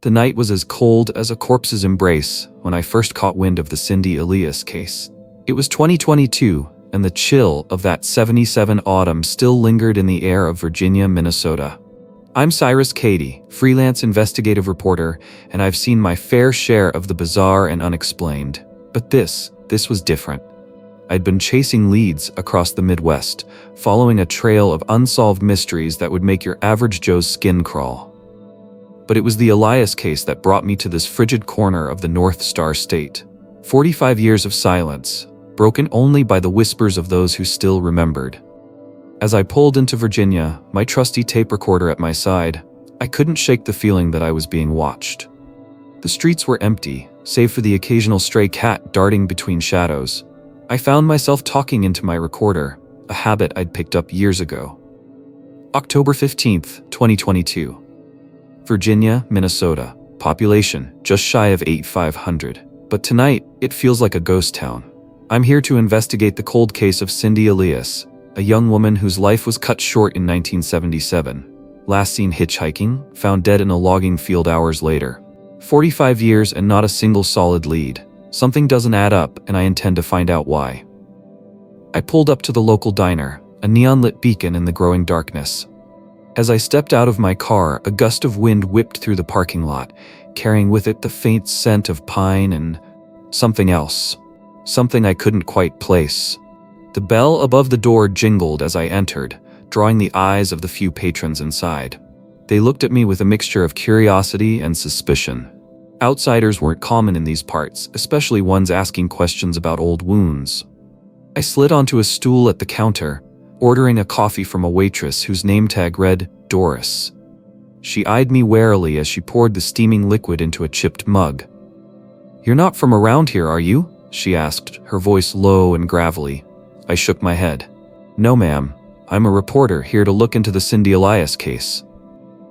The night was as cold as a corpse's embrace when I first caught wind of the Cindy Elias case. It was 2022, and the chill of that 77 autumn still lingered in the air of Virginia, Minnesota. I'm Cyrus Kade, freelance investigative reporter, and I've seen my fair share of the bizarre and unexplained. But this was different. I'd been chasing leads across the Midwest, following a trail of unsolved mysteries that would make your average Joe's skin crawl. But it was the Elias case that brought me to this frigid corner of the North Star State. 45 years of silence, broken only by the whispers of those who still remembered. As I pulled into Virginia, my trusty tape recorder at my side, I couldn't shake the feeling that I was being watched. The streets were empty, save for the occasional stray cat darting between shadows. I found myself talking into my recorder, a habit I'd picked up years ago. October 15th, 2022. Virginia, Minnesota. Population just shy of 8,500. But tonight, it feels like a ghost town. I'm here to investigate the cold case of Cindy Elias, a young woman whose life was cut short in 1977. Last seen hitchhiking, found dead in a logging field hours later. 45 years and not a single solid lead. Something doesn't add up, and I intend to find out why. I pulled up to the local diner, a neon-lit beacon in the growing darkness. As I stepped out of my car, a gust of wind whipped through the parking lot, carrying with it the faint scent of pine and something else. Something I couldn't quite place. The bell above the door jingled as I entered, drawing the eyes of the few patrons inside. They looked at me with a mixture of curiosity and suspicion. Outsiders weren't common in these parts, especially ones asking questions about old wounds. I slid onto a stool at the counter, ordering a coffee from a waitress whose name tag read Doris. She eyed me warily as she poured the steaming liquid into a chipped mug. "You're not from around here, are you?" she asked, her voice low and gravelly. I shook my head. "No, ma'am. I'm a reporter here to look into the Cindy Elias case."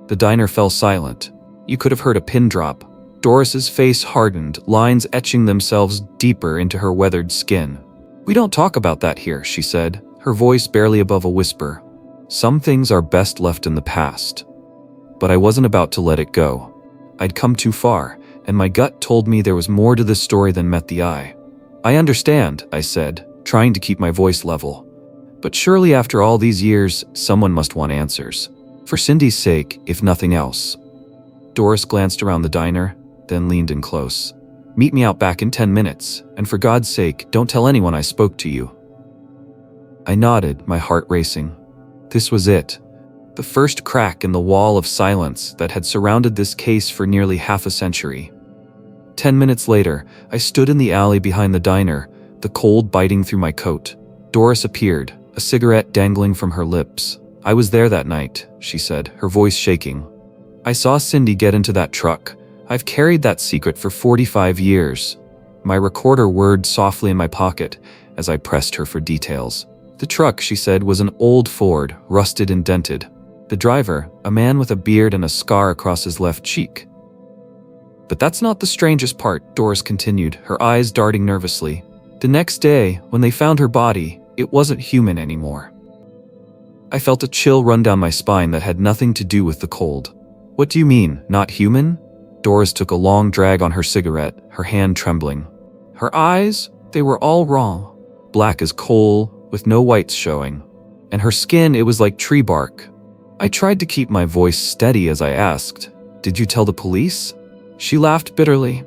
The diner fell silent. You could have heard a pin drop. Doris's face hardened, lines etching themselves deeper into her weathered skin. "We don't talk about that here," she said, her voice barely above a whisper. Some things are best left in the past. But I wasn't about to let it go. I'd come too far, and my gut told me there was more to this story than met the eye. "I understand," I said, trying to keep my voice level. "But surely after all these years, someone must want answers. For Cindy's sake, if nothing else." Doris glanced around the diner, then leaned in close. "Meet me out back in 10 minutes, and for God's sake, don't tell anyone I spoke to you." I nodded, my heart racing. This was it. The first crack in the wall of silence that had surrounded this case for nearly half a century. 10 minutes later, I stood in the alley behind the diner, the cold biting through my coat. Doris appeared, a cigarette dangling from her lips. "I was there that night," she said, her voice shaking. "I saw Cindy get into that truck. I've carried that secret for 45 years. My recorder whirred softly in my pocket as I pressed her for details. The truck, she said, was an old Ford, rusted and dented. The driver, a man with a beard and a scar across his left cheek. But that's not the strangest part, Doris continued, her eyes darting nervously. The next day, when they found her body, it wasn't human anymore. I felt a chill run down my spine that had nothing to do with the cold. What do you mean, not human? Doris took a long drag on her cigarette, her hand trembling. Her eyes, they were all wrong. Black as coal, with no whites showing. And her skin, it was like tree bark. I tried to keep my voice steady as I asked, "Did you tell the police?" She laughed bitterly.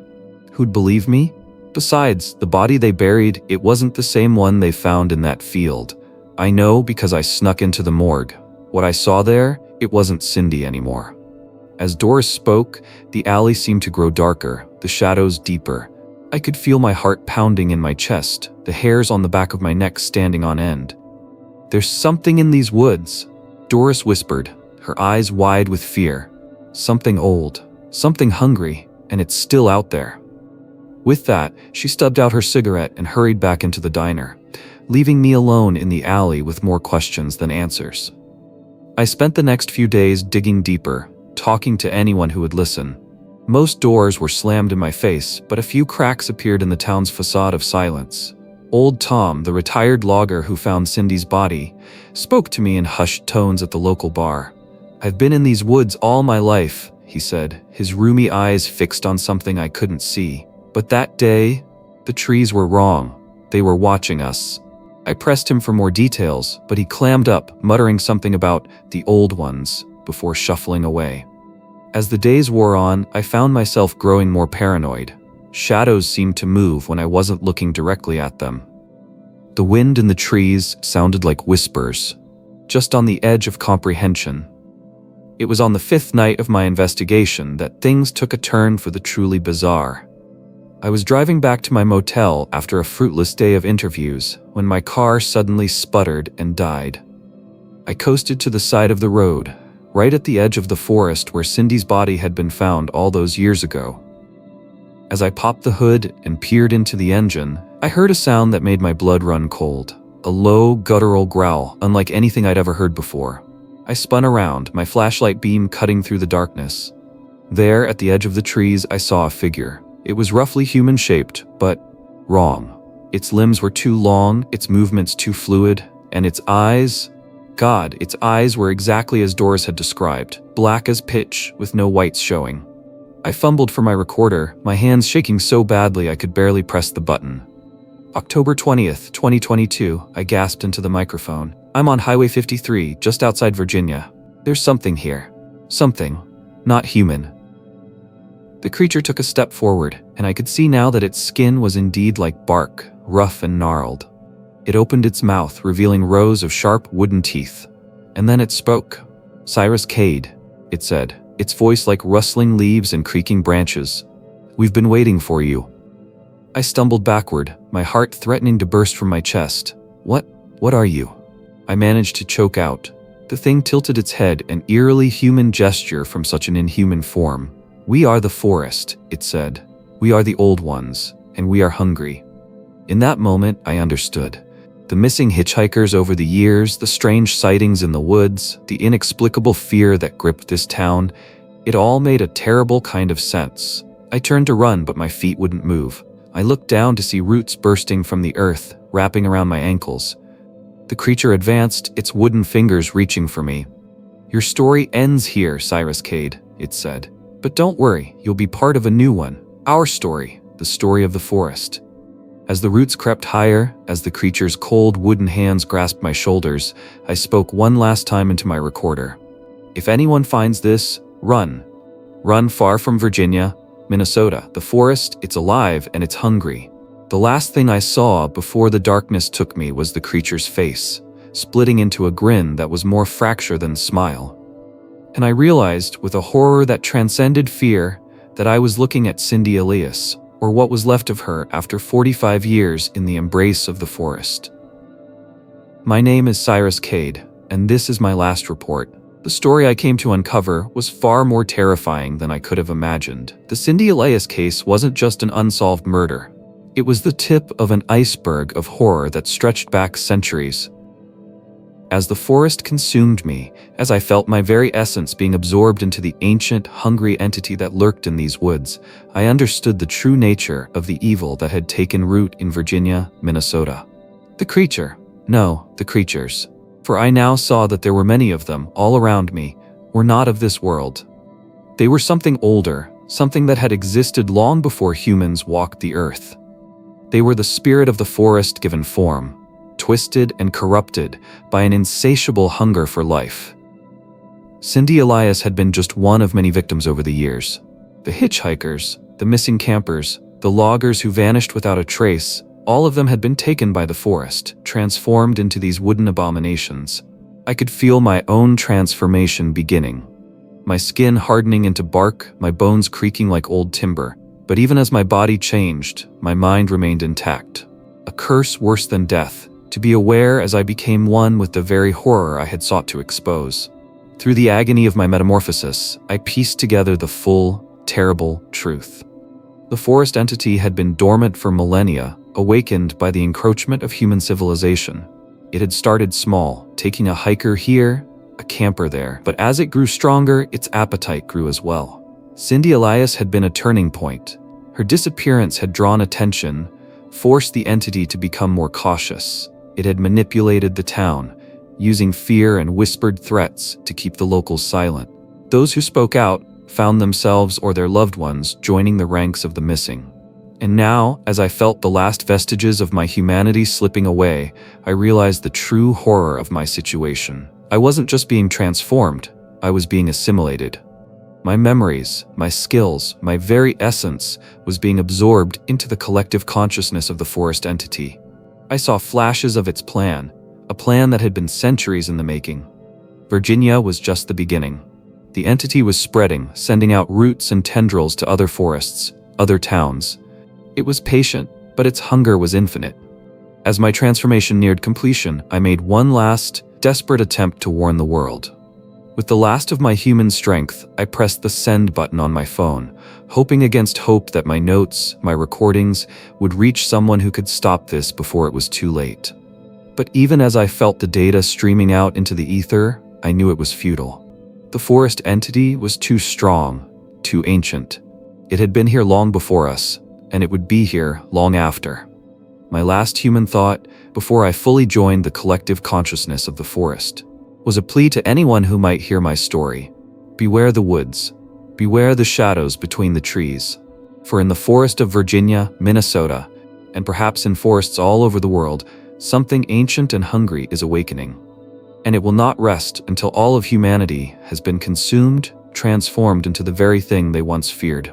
Who'd believe me? Besides, the body they buried, it wasn't the same one they found in that field. I know because I snuck into the morgue. What I saw there, it wasn't Cindy anymore. As Doris spoke, the alley seemed to grow darker, the shadows deeper. I could feel my heart pounding in my chest, the hairs on the back of my neck standing on end. "There's something in these woods," Doris whispered, her eyes wide with fear. "Something old, something hungry, and it's still out there." With that, she stubbed out her cigarette and hurried back into the diner, leaving me alone in the alley with more questions than answers. I spent the next few days digging deeper, talking to anyone who would listen. Most doors were slammed in my face, but a few cracks appeared in the town's facade of silence. Old Tom, the retired logger who found Cindy's body, spoke to me in hushed tones at the local bar. "I've been in these woods all my life," he said, his roomy eyes fixed on something I couldn't see. But that day, the trees were wrong. They were watching us. I pressed him for more details, but he clammed up, muttering something about the old ones, before shuffling away. As the days wore on, I found myself growing more paranoid. Shadows seemed to move when I wasn't looking directly at them. The wind in the trees sounded like whispers, just on the edge of comprehension. It was on the 5th night of my investigation that things took a turn for the truly bizarre. I was driving back to my motel after a fruitless day of interviews when my car suddenly sputtered and died. I coasted to the side of the road, right at the edge of the forest where Cindy's body had been found all those years ago. As I popped the hood and peered into the engine, I heard a sound that made my blood run cold. A low, guttural growl, unlike anything I'd ever heard before. I spun around, my flashlight beam cutting through the darkness. There, at the edge of the trees, I saw a figure. It was roughly human-shaped, but wrong. Its limbs were too long, its movements too fluid, and its eyes... God, its eyes were exactly as Doris had described, black as pitch, with no whites showing. I fumbled for my recorder, my hands shaking so badly I could barely press the button. October 20th, 2022, I gasped into the microphone. I'm on Highway 53, just outside Virginia. There's something here. Something. Not human. The creature took a step forward, and I could see now that its skin was indeed like bark, rough and gnarled. It opened its mouth, revealing rows of sharp wooden teeth. And then it spoke. "Cyrus Kade," it said, its voice like rustling leaves and creaking branches. "We've been waiting for you." I stumbled backward, my heart threatening to burst from my chest. What are you?" I managed to choke out. The thing tilted its head, an eerily human gesture from such an inhuman form. "We are the forest," it said. "We are the old ones, and we are hungry." In that moment, I understood. The missing hitchhikers over the years, the strange sightings in the woods, the inexplicable fear that gripped this town, it all made a terrible kind of sense. I turned to run, but my feet wouldn't move. I looked down to see roots bursting from the earth, wrapping around my ankles. The creature advanced, its wooden fingers reaching for me. "Your story ends here, Cyrus Kade," it said. "But don't worry, you'll be part of a new one. Our story, the story of the forest." As the roots crept higher, as the creature's cold wooden hands grasped my shoulders, I spoke one last time into my recorder. "If anyone finds this, run. Run far from Virginia, Minnesota. The forest, it's alive and it's hungry." The last thing I saw before the darkness took me was the creature's face, splitting into a grin that was more fracture than smile. And I realized, with a horror that transcended fear, that I was looking at Cindy Elias, or what was left of her after 45 years in the embrace of the forest. My name is Cyrus Kade, and this is my last report. The story I came to uncover was far more terrifying than I could have imagined. The Cindy Elias case wasn't just an unsolved murder. It was the tip of an iceberg of horror that stretched back centuries. As the forest consumed me, as I felt my very essence being absorbed into the ancient, hungry entity that lurked in these woods, I understood the true nature of the evil that had taken root in Virginia, Minnesota. The creature. No, the creatures. For I now saw that there were many of them, all around me, were not of this world. They were something older, something that had existed long before humans walked the earth. They were the spirit of the forest given form, twisted and corrupted by an insatiable hunger for life. Cindy Elias had been just one of many victims over the years. The hitchhikers, the missing campers, the loggers who vanished without a trace, all of them had been taken by the forest, transformed into these wooden abominations. I could feel my own transformation beginning. My skin hardening into bark, my bones creaking like old timber. But even as my body changed, my mind remained intact. A curse worse than death, to be aware as I became one with the very horror I had sought to expose. Through the agony of my metamorphosis, I pieced together the full, terrible truth. The forest entity had been dormant for millennia, awakened by the encroachment of human civilization. It had started small, taking a hiker here, a camper there, but as it grew stronger, its appetite grew as well. Cindy Elias had been a turning point. Her disappearance had drawn attention, forced the entity to become more cautious. It had manipulated the town, using fear and whispered threats to keep the locals silent. Those who spoke out, found themselves or their loved ones joining the ranks of the missing. And now, as I felt the last vestiges of my humanity slipping away, I realized the true horror of my situation. I wasn't just being transformed, I was being assimilated. My memories, my skills, my very essence was being absorbed into the collective consciousness of the forest entity. I saw flashes of its plan, a plan that had been centuries in the making. Virginia was just the beginning. The entity was spreading, sending out roots and tendrils to other forests, other towns. It was patient, but its hunger was infinite. As my transformation neared completion, I made one last, desperate attempt to warn the world. With the last of my human strength, I pressed the send button on my phone, hoping against hope that my notes, my recordings, would reach someone who could stop this before it was too late. But even as I felt the data streaming out into the ether, I knew it was futile. The forest entity was too strong, too ancient. It had been here long before us, and it would be here long after. My last human thought, before I fully joined the collective consciousness of the forest, was a plea to anyone who might hear my story. Beware the woods. Beware the shadows between the trees. For in the forest of Virginia, Minnesota, and perhaps in forests all over the world, something ancient and hungry is awakening. And it will not rest until all of humanity has been consumed, transformed into the very thing they once feared.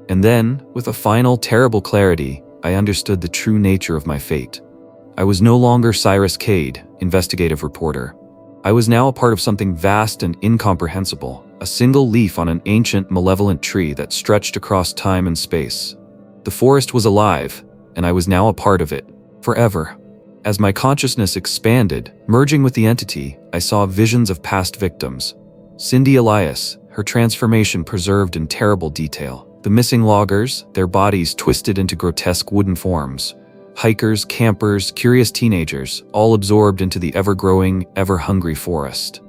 And then, with a final terrible clarity, I understood the true nature of my fate. I was no longer Cyrus Kade, investigative reporter. I was now a part of something vast and incomprehensible, a single leaf on an ancient, malevolent tree that stretched across time and space. The forest was alive, and I was now a part of it, forever. As my consciousness expanded, merging with the entity, I saw visions of past victims. Cindy Elias, her transformation preserved in terrible detail. The missing loggers, their bodies twisted into grotesque wooden forms. Hikers, campers, curious teenagers, all absorbed into the ever-growing, ever-hungry forest.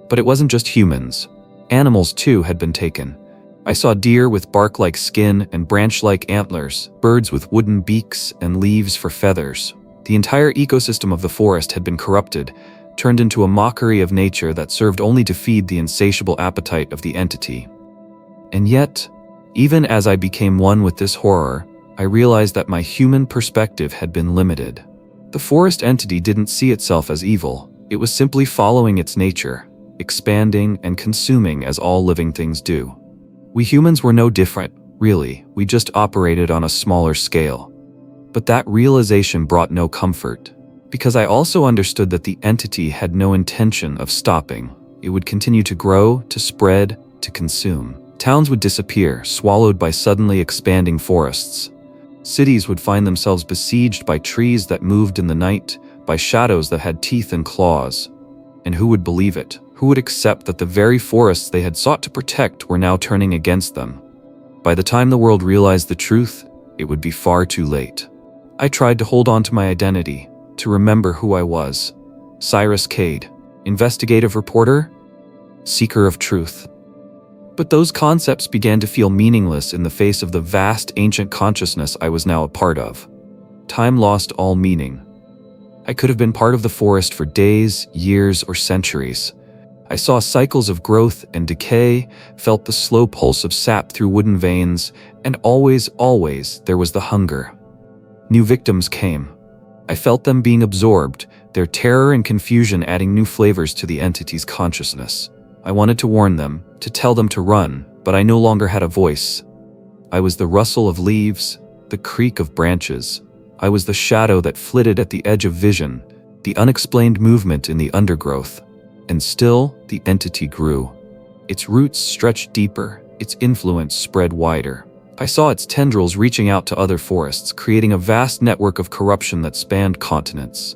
But it wasn't just humans. Animals, too, had been taken. I saw deer with bark-like skin and branch-like antlers, birds with wooden beaks and leaves for feathers. The entire ecosystem of the forest had been corrupted, turned into a mockery of nature that served only to feed the insatiable appetite of the entity. And yet, even as I became one with this horror, I realized that my human perspective had been limited. The forest entity didn't see itself as evil. It was simply following its nature, expanding and consuming as all living things do. We humans were no different, really. We just operated on a smaller scale. But that realization brought no comfort, because I also understood that the entity had no intention of stopping. It would continue to grow, to spread, to consume. Towns would disappear, swallowed by suddenly expanding forests. Cities would find themselves besieged by trees that moved in the night, by shadows that had teeth and claws. And who would believe it? Who would accept that the very forests they had sought to protect were now turning against them? By the time the world realized the truth, it would be far too late. I tried to hold on to my identity, to remember who I was. Cyrus Kade, investigative reporter, seeker of truth. But those concepts began to feel meaningless in the face of the vast ancient consciousness I was now a part of. Time lost all meaning. I could have been part of the forest for days, years, or centuries. I saw cycles of growth and decay, felt the slow pulse of sap through wooden veins, and always, there was the hunger. New victims came. I felt them being absorbed, their terror and confusion adding new flavors to the entity's consciousness. I wanted to warn them, to tell them to run, but I no longer had a voice. I was the rustle of leaves, the creak of branches. I was the shadow that flitted at the edge of vision, the unexplained movement in the undergrowth. And still, the entity grew. Its roots stretched deeper, its influence spread wider. I saw its tendrils reaching out to other forests, creating a vast network of corruption that spanned continents.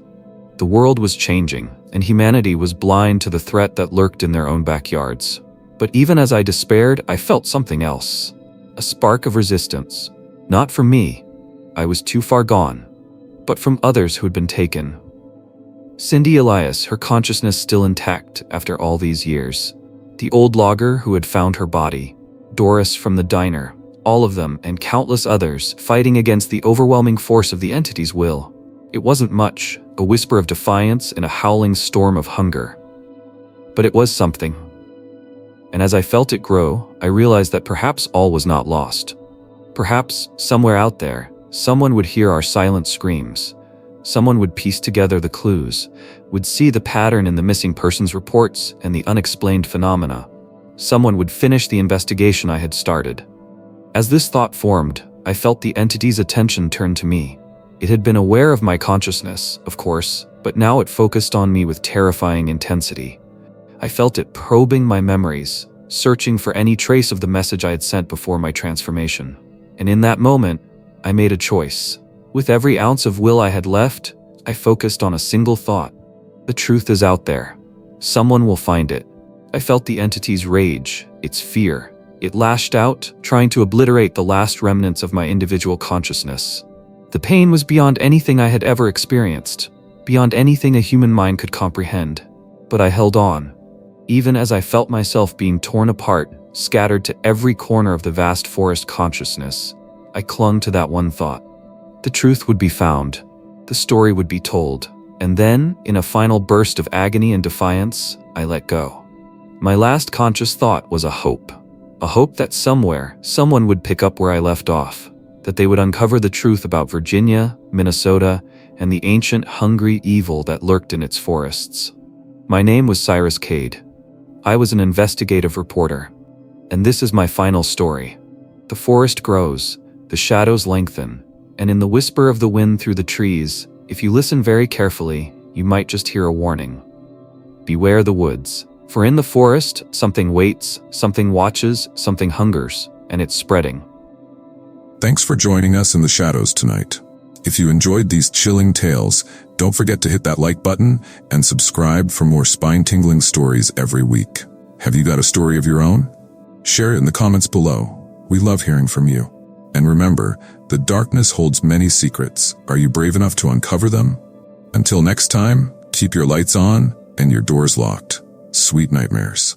The world was changing, and humanity was blind to the threat that lurked in their own backyards. But even as I despaired, I felt something else. A spark of resistance. Not from me. I was too far gone. But from others who had been taken. Cindy Elias, her consciousness still intact after all these years. The old logger who had found her body. Doris from the diner. All of them, and countless others, fighting against the overwhelming force of the entity's will. It wasn't much, a whisper of defiance in a howling storm of hunger. But it was something. and as I felt it grow, I realized that perhaps all was not lost. Perhaps, somewhere out there, someone would hear our silent screams. Someone would piece together the clues, would see the pattern in the missing persons reports and the unexplained phenomena. Someone would finish the investigation I had started. As this thought formed, I felt the entity's attention turn to me. It had been aware of my consciousness, of course, but now it focused on me with terrifying intensity. I felt it probing my memories, searching for any trace of the message I had sent before my transformation. And in that moment, I made a choice. With every ounce of will I had left, I focused on a single thought. The truth is out there. Someone will find it. I felt the entity's rage, its fear. It lashed out, trying to obliterate the last remnants of my individual consciousness. The pain was beyond anything I had ever experienced, beyond anything a human mind could comprehend. But I held on. Even as I felt myself being torn apart, scattered to every corner of the vast forest consciousness, I clung to that one thought. The truth would be found. The story would be told. And then, in a final burst of agony and defiance, I let go. My last conscious thought was a hope. A hope that somewhere, someone would pick up where I left off. That they would uncover the truth about Virginia, Minnesota, and the ancient, hungry evil that lurked in its forests. My name was Cyrus Kade. I was an investigative reporter. And this is my final story. The forest grows, the shadows lengthen, and in the whisper of the wind through the trees, if you listen very carefully, you might just hear a warning. Beware the woods, for in the forest, something waits, something watches, something hungers, and it's spreading. Thanks for joining us in the shadows tonight. If you enjoyed these chilling tales, don't forget to hit that like button and subscribe for more spine-tingling stories every week. Have you got a story of your own? Share it in the comments below. We love hearing from you. And remember, the darkness holds many secrets. Are you brave enough to uncover them? Until next time, keep your lights on and your doors locked. Sweet nightmares.